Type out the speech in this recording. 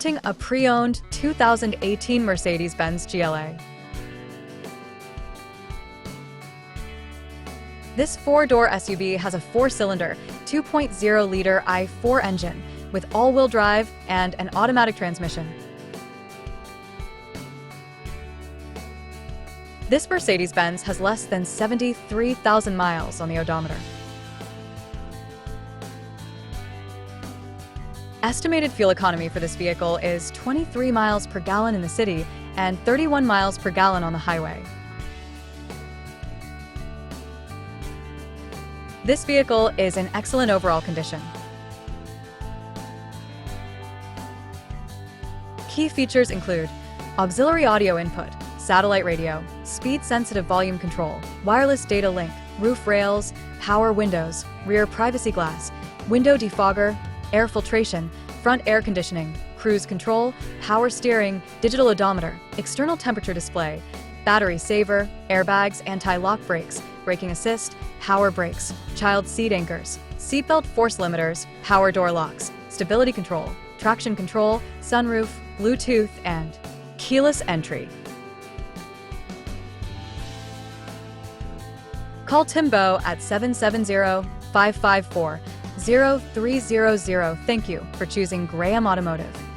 A pre-owned 2018 Mercedes-Benz GLA. This four-door SUV has a four-cylinder, 2.0-liter i4 engine with all-wheel drive and an automatic transmission. This Mercedes-Benz has less than 73,000 miles on the odometer. Estimated fuel economy for this vehicle is 23 miles per gallon in the city and 31 miles per gallon on the highway. This vehicle is in excellent overall condition. Key features include auxiliary audio input, satellite radio, speed-sensitive volume control, wireless data link, roof rails, power windows, rear privacy glass, window defogger, air filtration, front air conditioning, cruise control, power steering, digital odometer, external temperature display, battery saver, airbags, anti-lock brakes, braking assist, power brakes, child seat anchors, seatbelt force limiters, power door locks, stability control, traction control, sunroof, Bluetooth, and keyless entry. Call Timbo at 770-554-0300. Thank you for choosing Graham Automotive.